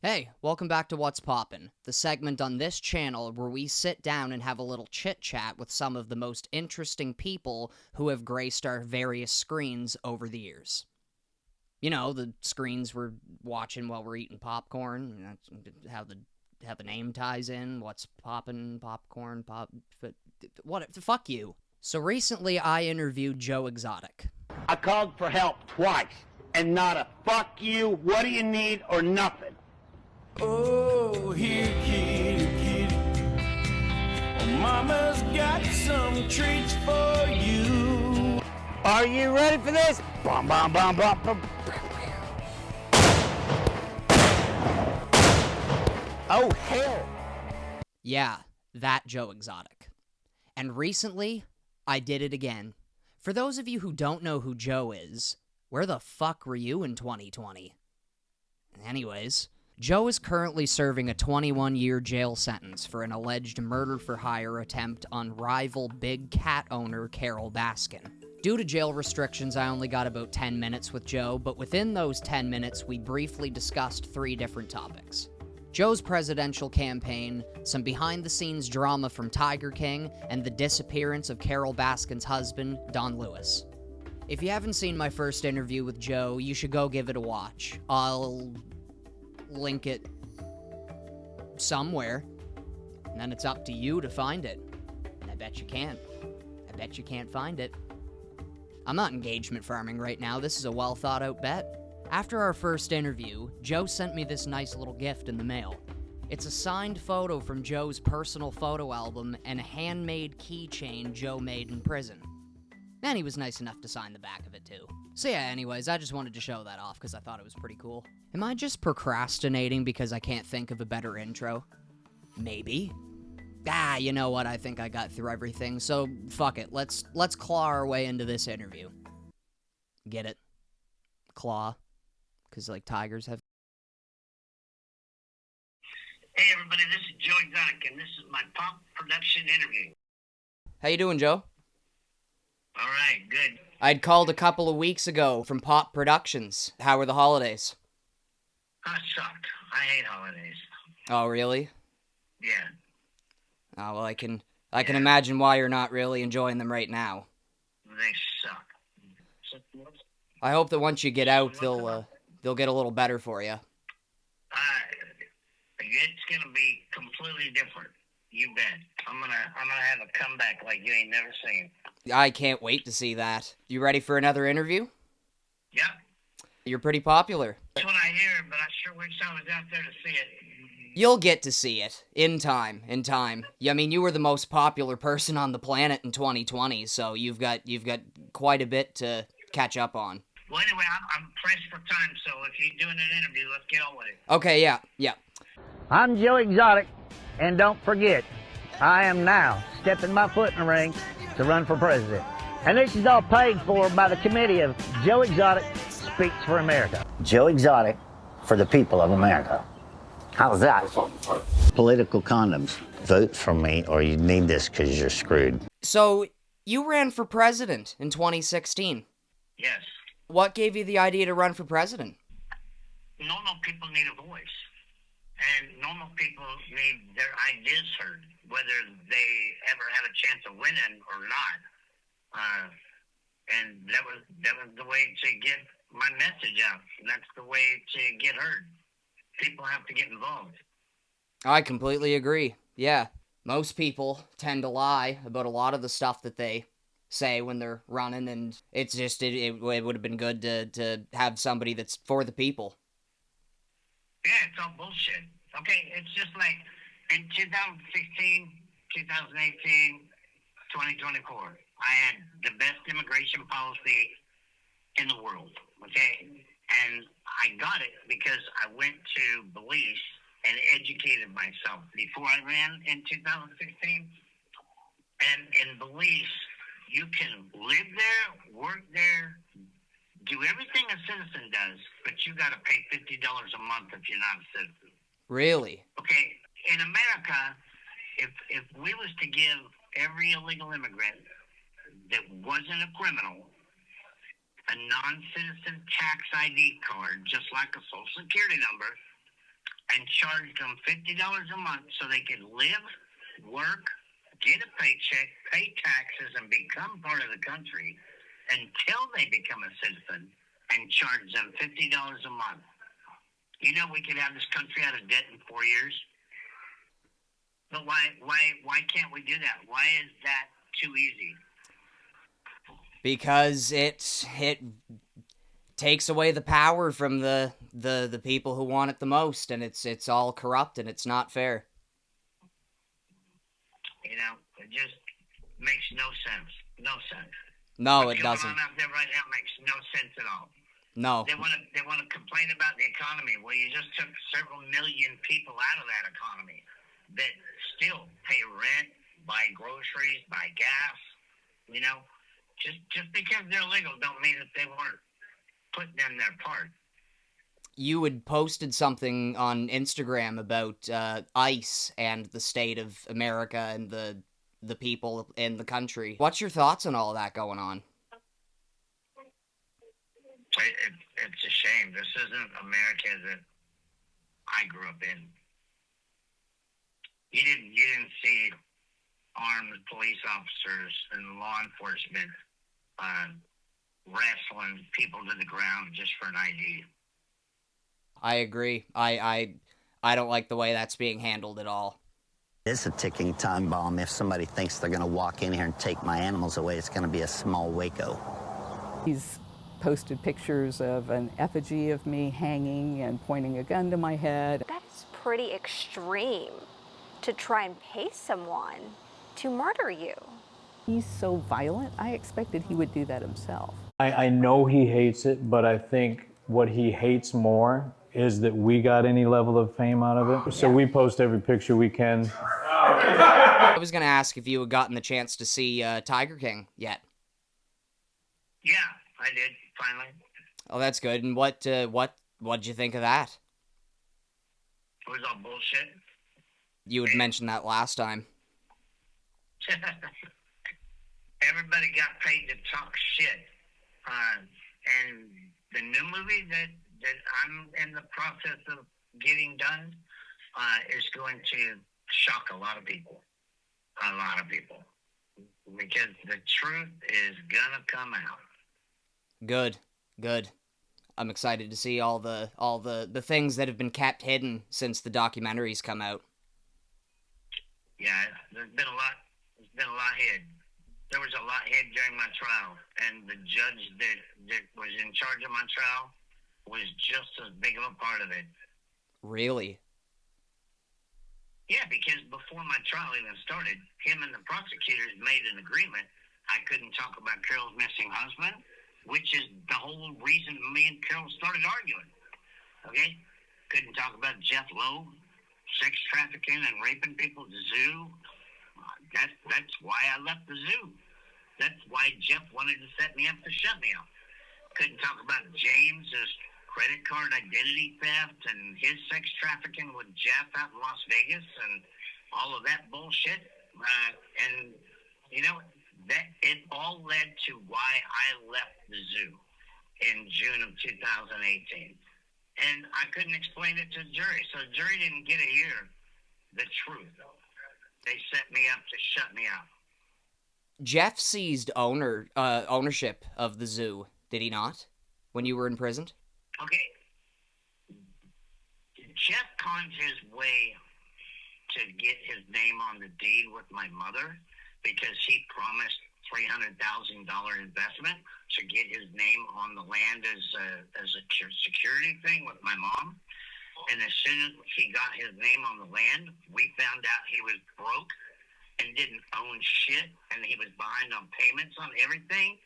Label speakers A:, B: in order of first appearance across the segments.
A: Hey, welcome back to What's Poppin', the segment on this channel where we sit down and have a little chit-chat with some of the most interesting people who have graced our various screens over the years. You know, the screens we're watching while we're eating popcorn, that's how the name ties in, what's poppin', popcorn, what, fuck you. So recently I interviewed Joe Exotic.
B: I called for help twice, and not a fuck you, what do you need, or nothing.
C: Oh, here, kitty, kitty. Oh, mama's got some treats for you.
B: Are you ready for this? Bum, bum, bum, bum, bum. Oh, hell.
A: Yeah, that Joe Exotic. And recently, I did it again. For those of you who don't know who Joe is, where the fuck were you in 2020? Anyways, Joe is currently serving a 21-year jail sentence for an alleged murder-for-hire attempt on rival big cat owner Carole Baskin. Due to jail restrictions, I only got about 10 minutes with Joe, but within those 10 minutes, we briefly discussed 3 different topics. Joe's presidential campaign, some behind-the-scenes drama from Tiger King, and the disappearance of Carole Baskin's husband, Don Lewis. If you haven't seen my first interview with Joe, you should go give it a watch. I'll link it somewhere, and then it's up to you to find it. And I bet you can't. I bet you can't find it. I'm not engagement farming right now. This is a well-thought-out bet. After our first interview, Joe sent me this nice little gift in the mail. It's a signed photo from Joe's personal photo album and a handmade keychain Joe made in prison. And he was nice enough to sign the back of it, too. So yeah, anyways, I just wanted to show that off because I thought it was pretty cool. Am I just procrastinating because I can't think of a better intro? Maybe. You know what? I think I got through everything, so fuck it. Let's claw our way into this interview. Get it? Claw. Because, like, tigers have...
D: Hey, everybody, this is Joe Exotic, and this is my pop production interview.
A: How you doing, Joe?
D: All right, good.
A: I'd called a couple of weeks ago from Pop Productions. How were the holidays?
D: I sucked. I hate holidays.
A: Oh, really?
D: Yeah.
A: Oh, well, I can imagine why you're not really enjoying them right now.
D: They suck.
A: I hope that once you get out, they'll get a little better for you.
D: It's gonna be completely different. You bet. I'm gonna have a comeback like you ain't never seen.
A: I can't wait to see that. You ready for another interview?
D: Yeah.
A: You're pretty popular.
D: That's what I hear, but I sure wish I was out there to see it.
A: You'll get to see it. In time. I mean, you were the most popular person on the planet in 2020, so you've got quite a bit to catch up on.
D: Well, anyway, I'm pressed for time, so if you're doing an interview, let's get on with it.
A: Okay, yeah.
B: I'm Joe Exotic, and don't forget, I am now stepping my foot in the ring to run for president. And this is all paid for by the committee of Joe Exotic Speaks for America. Joe Exotic for the people of America. How's that? Political condoms. Vote for me or you need this because you're screwed.
A: So, you ran for president in 2016.
D: Yes.
A: What gave you the idea to run for president?
D: Normal people need a voice. And normal people need their ideas heard, whether they ever have a chance of winning or not. And that was the way to get my message out. That's the way to get heard. People have to get involved.
A: I completely agree. Yeah. Most people tend to lie about a lot of the stuff that they say when they're running, and it's just, it would have been good to have somebody that's for the people.
D: Yeah, it's all bullshit. Okay, it's just like in 2016, 2018, 2024, I had the best immigration policy in the world, okay? And I got it because I went to Belize and educated myself before I ran in 2016. And in Belize, you can live there, work there, do everything a citizen does, but you got to pay $50 a month if you're not a citizen.
A: Really?
D: Okay, in America, if we was to give every illegal immigrant that wasn't a criminal a non-citizen tax ID card, just like a Social Security number, and charged them $50 a month so they could live, work, get a paycheck, pay taxes, and become part of the country until they become a citizen, and charge them $50 a month. You know, we could have this country out of debt in 4 years. But why can't we do that? Why is that too easy?
A: Because it takes away the power from the people who want it the most, and it's all corrupt and it's not fair.
D: You know, it just makes no sense. No sense.
A: No,
D: What's
A: it doesn't.
D: going on out there right now makes no sense at all.
A: No.
D: They want to complain about the economy. Well, you just took several million people out of that economy that still pay rent, buy groceries, buy gas. You know, just because they're legal don't mean that they weren't putting in their part.
A: You had posted something on Instagram about ICE and the state of America and the people in the country. What's your thoughts on all that going on?
D: It's a shame. This isn't America that I grew up in. You didn't see armed police officers and law enforcement wrestling people to the ground just for an ID.
A: I agree. I don't like the way that's being handled at all.
E: It's a ticking time bomb. If somebody thinks they're going to walk in here and take my animals away, it's going to be a small Waco.
F: He's posted pictures of an effigy of me hanging and pointing a gun to my head.
G: That's pretty extreme to try and pay someone to murder you.
F: He's so violent, I expected he would do that himself.
H: I know he hates it, but I think what he hates more is that we got any level of fame out of it. So we post every picture we can.
A: I was going to ask if you had gotten the chance to see Tiger King yet.
D: Yeah, I did, finally.
A: Oh, that's good. And what'd you think of that?
D: It was all bullshit.
A: You had mentioned that last time.
D: Everybody got paid to talk shit. And the new movie that I'm in the process of getting done is going to shock a lot of people. A lot of people. Because the truth is gonna come out.
A: Good. I'm excited to see all the things that have been kept hidden since the documentaries come out.
D: Yeah, there's been a lot hid. There was a lot hid during my trial, and the judge that was in charge of my trial was just as big of a part of it.
A: Really?
D: Yeah, because before my trial even started, him and the prosecutors made an agreement. I couldn't talk about Carole's missing husband, which is the whole reason me and Carole started arguing. Okay? Couldn't talk about Jeff Lowe, sex trafficking and raping people at the zoo. That's why I left the zoo. That's why Jeff wanted to set me up to shut me up. Couldn't talk about James's credit card identity theft and his sex trafficking with Jeff out in Las Vegas and all of that bullshit. And, you know, that it all led to why I left the zoo in June of 2018. And I couldn't explain it to the jury, so the jury didn't get to hear the truth. They set me up to shut me up.
A: Jeff seized ownership of the zoo, did he not, when you were imprisoned?
D: Okay. Jeff conned his way to get his name on the deed with my mother because he promised $300,000 investment to get his name on the land as a security thing with my mom. And as soon as he got his name on the land, we found out he was broke and didn't own shit, and he was behind on payments on everything.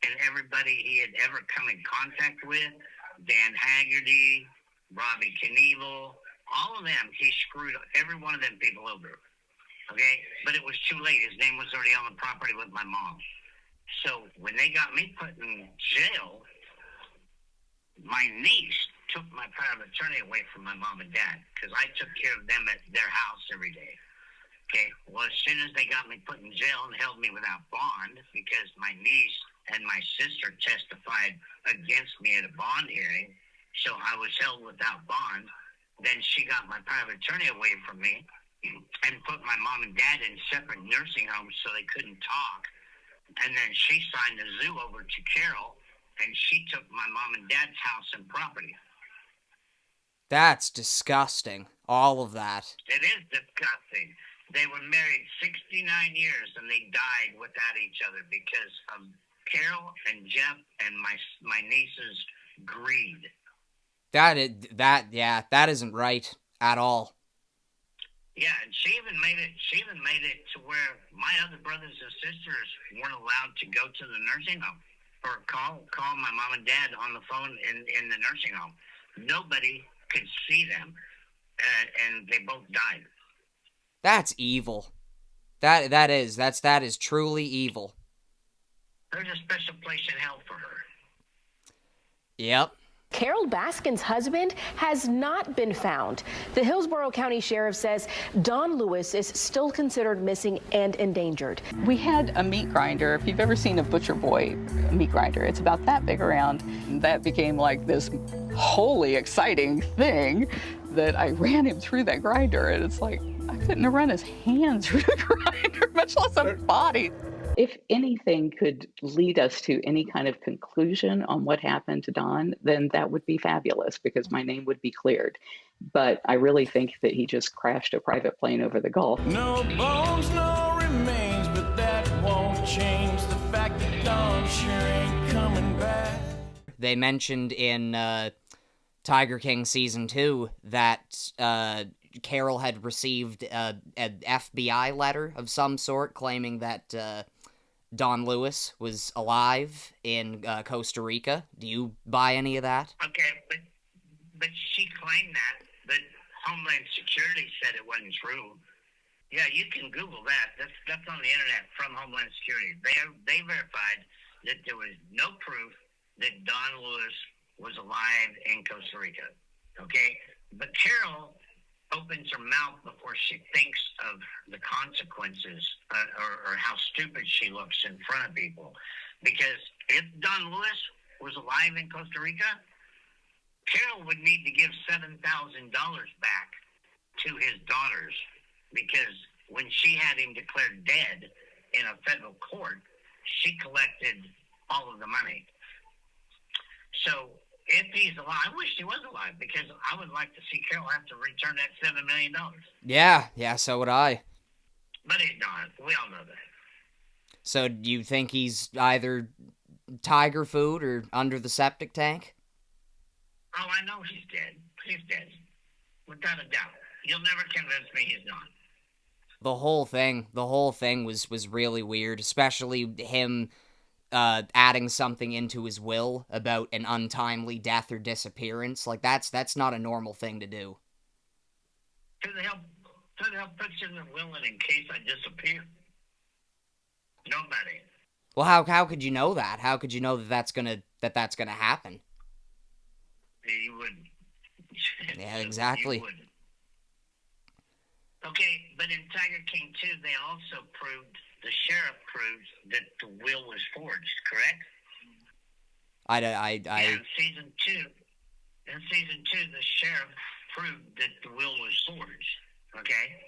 D: And everybody he had ever come in contact with, Dan Haggerty, Robbie Knevel, all of them, he screwed every one of them people over. Okay? But it was too late. His name was already on the property with my mom. So when they got me put in jail, my niece took my power of attorney away from my mom and dad because I took care of them at their house every day. Okay, well, as soon as they got me put in jail and held me without bond because my niece and my sister testified against me at a bond hearing, so I was held without bond. then she got my power of attorney away from me and put my mom and dad in separate nursing homes so they couldn't talk. And then she signed the zoo over to Carole, and she took my mom and dad's house and property.
A: That's disgusting. All of that.
D: It is disgusting. They were married 69 years, and they died without each other because of Carole and Jeff and my niece's greed.
A: That isn't right at all.
D: Yeah, and she even made it to where my other brothers and sisters weren't allowed to go to the nursing home or call my mom and dad on the phone in the nursing home. Nobody could see them, and they both died.
A: That's evil. That is truly evil.
D: There's a special place in hell for her.
A: Yep.
I: Carole Baskin's husband has not been found. The Hillsborough County Sheriff says Don Lewis is still considered missing and endangered.
F: We had a meat grinder. If you've ever seen a Butcher Boy meat grinder, it's about that big around. That became like this wholly exciting thing that I ran him through that grinder, and it's like I couldn't have run his hands through the grinder, much less a body. If anything could lead us to any kind of conclusion on what happened to Don, then that would be fabulous because my name would be cleared. But I really think that he just crashed a private plane over the Gulf.
C: No bones, no remains, but that won't change the fact that Don sure ain't coming back.
A: They mentioned in Tiger King Season 2 that Carole had received an FBI letter of some sort claiming that Don Lewis was alive in Costa Rica. Do you buy any of that?
D: Okay, but she claimed that, but Homeland Security said it wasn't true. Yeah, you can Google that. That's on the internet from Homeland Security. They verified that there was no proof that Don Lewis was alive in Costa Rica. Okay, but Carole opens her mouth before she thinks of the consequences or how stupid she looks in front of people. Because if Don Lewis was alive in Costa Rica, Carole would need to give $7,000 back to his daughters because when she had him declared dead in a federal court, she collected all of the money. So if he's alive, I wish he was alive because I would like to see Carole have to return that $7 million.
A: Yeah, so would I.
D: But he's not. We all know that.
A: So do you think he's either tiger food or under the septic tank?
D: Oh, I know he's dead. He's dead. Without a doubt. You'll never convince me he's not.
A: The whole thing was really weird, especially him adding something into his will about an untimely death or disappearance. Like, that's not a normal thing to do.
D: Who the hell puts in the will in case I disappear? Nobody.
A: Well, how could you know that? How could you know that's gonna happen?
D: You wouldn't.
A: Yeah, exactly.
D: You wouldn't. Okay, but in Tiger King 2, they also the sheriff proved that the will was forged, correct?
A: In
D: season two, the sheriff proved that the will was forged. Okay,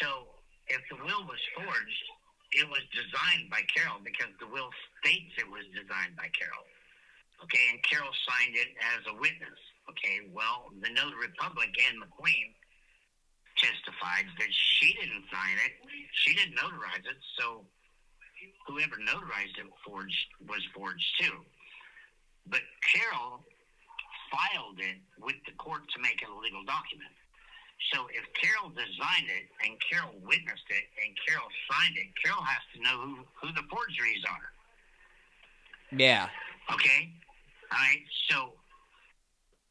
D: so if the will was forged, it was designed by Carole because the will states it was designed by Carole. Okay, and Carole signed it as a witness. Okay, well, the notary public and McQueen testified that she didn't sign it. She didn't notarize it, so whoever notarized it was forged too. But Carole filed it with the court to make it a legal document. So if Carole designed it and Carole witnessed it and Carole signed it, Carole has to know who the forgeries are.
A: Yeah.
D: Okay? All right, so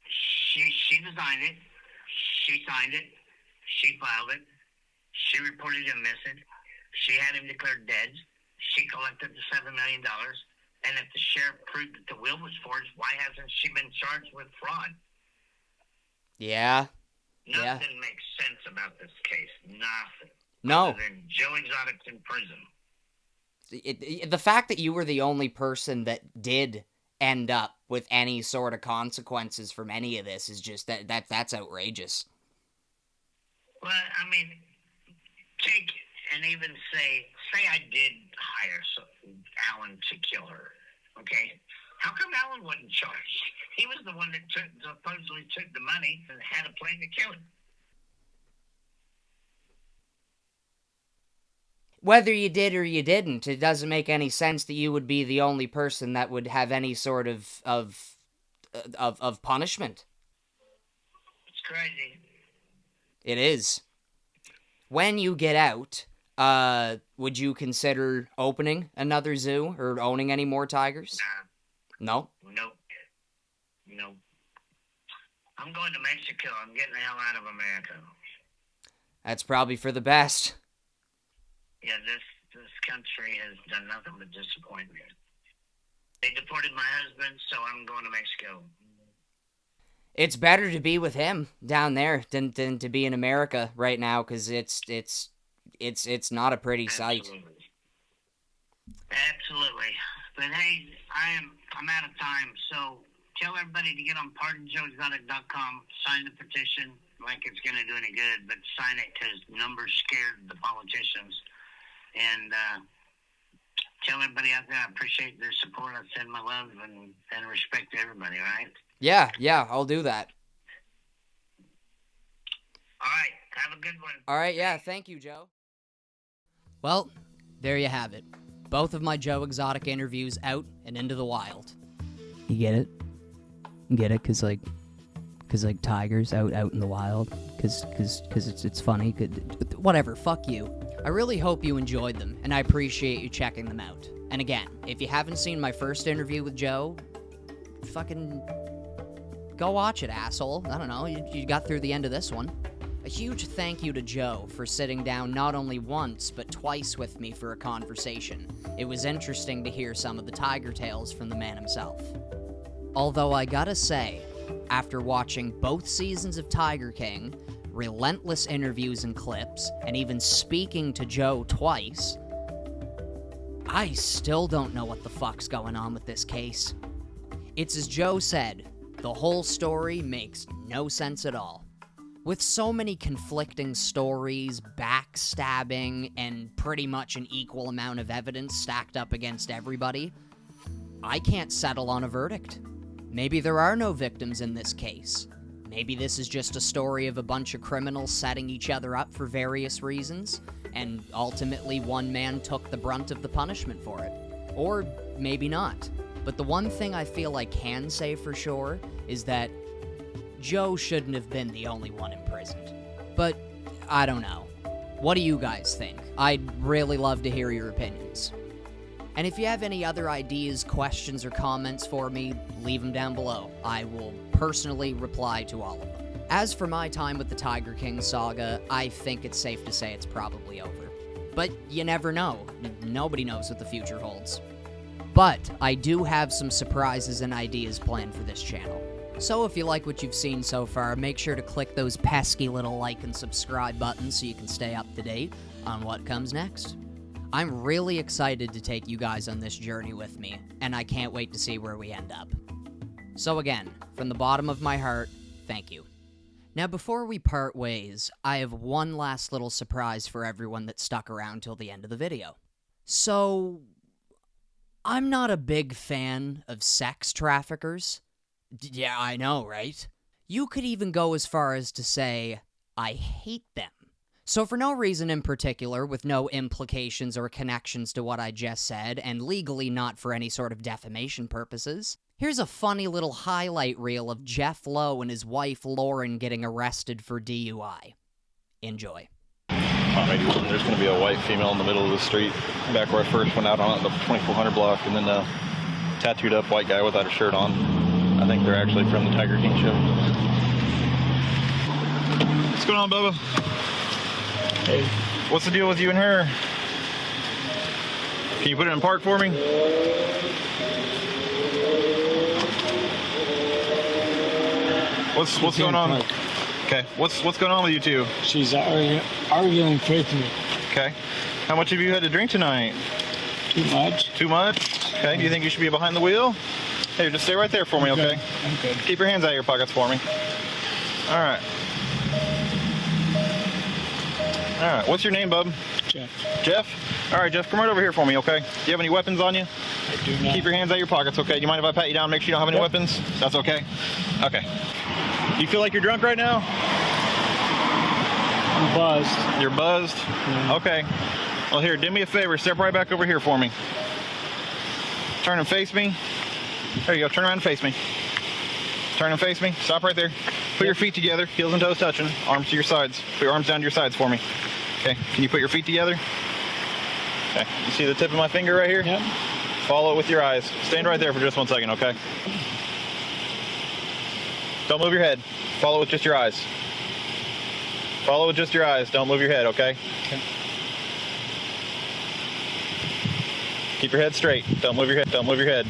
D: she designed it, she signed it, she filed it, she reported him missing, she had him declared dead, she collected the $7 million, and if the sheriff proved that the will was forged, why hasn't she been charged with fraud?
A: Yeah.
D: Nothing makes sense about this case. Nothing.
A: No.
D: Other than Joe Exotic's in prison.
A: The fact that you were the only person that did end up with any sort of consequences from any of this is just that's outrageous.
D: Well, I mean, take and even say I did hire Alan to kill her, okay? How come Alan wasn't charged? He was the one that supposedly took the money and had a plan to kill him.
A: Whether you did or you didn't, it doesn't make any sense that you would be the only person that would have any sort of punishment.
D: It's crazy.
A: It is. When you get out, would you consider opening another zoo or owning any more tigers? No?
D: Nope. I'm going to Mexico. I'm getting the hell out of America.
A: That's probably for the best.
D: Yeah, this country has done nothing but disappoint me. They deported my husband, so I'm going to Mexico.
A: It's better to be with him down there than to be in America right now, because it's not a pretty sight.
D: Absolutely. But hey, I'm out of time, so tell everybody to get on PardonJoeExotic.com, sign the petition, like it's going to do any good, but sign it because numbers scared the politicians. And tell everybody out there I appreciate their support. I send my love and respect to everybody, all right?
A: Yeah, I'll do that.
D: All right, have a good one.
A: All right, yeah, thank you, Joe. Well, there you have it. Both of my Joe Exotic interviews out and into the wild. You get it? You get it? Cause like tigers out in the wild. Cause it's funny. Whatever. Fuck you. I really hope you enjoyed them, and I appreciate you checking them out. And again, if you haven't seen my first interview with Joe, fucking go watch it, asshole. I don't know. You got through the end of this one. A huge thank you to Joe for sitting down not only once, but twice with me for a conversation. It was interesting to hear some of the tiger tales from the man himself. Although I gotta say, after watching both seasons of Tiger King, relentless interviews and clips, and even speaking to Joe twice, I still don't know what the fuck's going on with this case. It's as Joe said, the whole story makes no sense at all. With so many conflicting stories, backstabbing, and pretty much an equal amount of evidence stacked up against everybody, I can't settle on a verdict. Maybe there are no victims in this case. Maybe this is just a story of a bunch of criminals setting each other up for various reasons, and ultimately one man took the brunt of the punishment for it. Or maybe not. But the one thing I feel I can say for sure is that Joe shouldn't have been the only one imprisoned. But I don't know. What do you guys think? I'd really love to hear your opinions. And if you have any other ideas, questions, or comments for me, leave them down below. I will personally reply to all of them. As for my time with the Tiger King saga, I think it's safe to say it's probably over. But you never know. Nobody knows what the future holds. But I do have some surprises and ideas planned for this channel. So if you like what you've seen so far, make sure to click those pesky little like and subscribe buttons so you can stay up to date on what comes next. I'm really excited to take you guys on this journey with me, and I can't wait to see where we end up. So again, from the bottom of my heart, thank you. Now before we part ways, I have one last little surprise for everyone that stuck around till the end of the video. So, I'm not a big fan of sex traffickers. Yeah, I know, right? You could even go as far as to say, I hate them. So for no reason in particular, with no implications or connections to what I just said, and legally not for any sort of defamation purposes, here's a funny little highlight reel of Jeff Lowe and his wife Lauren getting arrested for DUI. Enjoy.
J: There's going to be a white female in the middle of the street, back where I first went out on the 2400 block, and then a tattooed up white guy without a shirt on. I think they're actually from the Tiger King show. What's going on, Bubba? Hey. What's the deal with you and her? Can you put it in park for me? What's going on? Okay. What's going on with you two?
K: She's arguing with me.
J: Okay. How much have you had to drink tonight?
K: Too much.
J: Too much? Okay. Do you think you should be behind the wheel? Here, just stay right there for me, okay?
K: Okay.
J: Keep your hands out of your pockets for me. All right. All right, what's your name, bub?
K: Jeff.
J: Jeff? All right, Jeff, come right over here for me, okay? Do you have any weapons on you?
K: I do not.
J: Keep your hands out of your pockets, okay? Do you mind if I pat you down, make sure you don't have any weapons? That's okay? Okay. You feel like you're drunk right now?
K: I'm buzzed.
J: You're buzzed? Okay. Well, here, do me a favor. Step right back over here for me. Turn and face me. There you go. Turn around and face me. Turn and face me. Stop right there. Put your feet together. Heels and toes touching. Arms to your sides. Put your arms down to your sides for me. Okay. Can you put your feet together? Okay. You see the tip of my finger right here?
K: Yep.
J: Follow it with your eyes. Stand right there for just 1 second, okay? Don't move your head. Follow with just your eyes. Follow with just your eyes. Don't move your head, okay?
K: Okay.
J: Keep your head straight. Don't move your head. Don't move your head.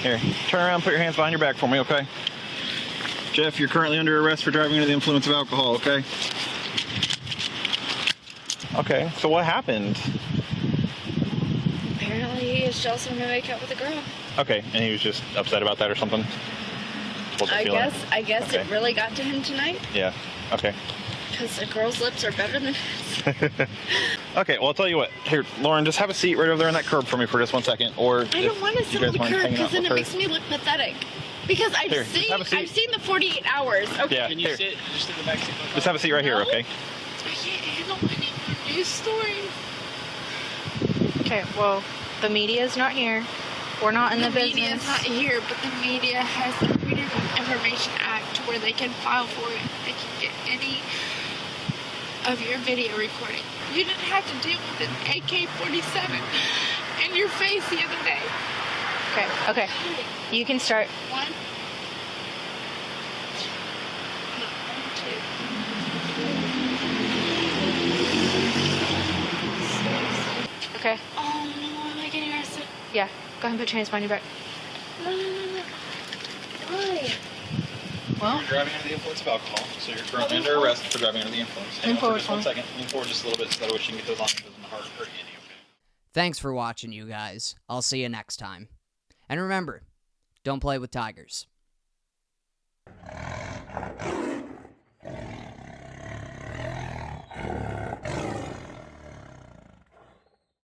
J: Here, turn around, put your hands behind your back for me, okay? Jeff, you're currently under arrest for driving under the influence of alcohol, okay? Okay, so what happened?
L: Apparently he was jealous of me making out with a girl.
J: Okay, and he was just upset about that or something? What's the feeling?
L: I guess
J: Okay.
L: it really got to him tonight.
J: Yeah, okay.
L: Because a girl's lips are better than his.
J: Okay, well, I'll tell you what. Here, Lauren, just have a seat right over there on that curb for me for just 1 second. Or
L: I don't want to sit on the curb because then it makes me look pathaic. Because
J: Here, have a seat.
L: I've seen the 48 hours. Okay.
J: Yeah,
K: Can you
J: here.
K: sit just in the back seat?
J: Just have a seat right here,
L: No.
J: okay?
L: I can't handle any news story. Okay, well, the media's not here. We're not in the business. The media's not here, but the media has the Freedom of Information Act where they can file for it. They can get any of your video recording. You didn't have to deal with an AK-47 in your face the other day.
M: Okay. You can start.
L: 1, 2.
M: Okay.
L: Oh no, am I getting arrested?
M: Yeah. Go ahead and put your hands behind your back.
L: No. Why?
J: Well, you're driving under the influence of alcohol, so you're currently under arrest for driving under the influence. Hang on for just 1 second. Lean forward just a little bit so that way she can get those on because the heart hurting you. Okay?
A: Thanks for watching, you guys. I'll see you next time. And remember, don't play with tigers.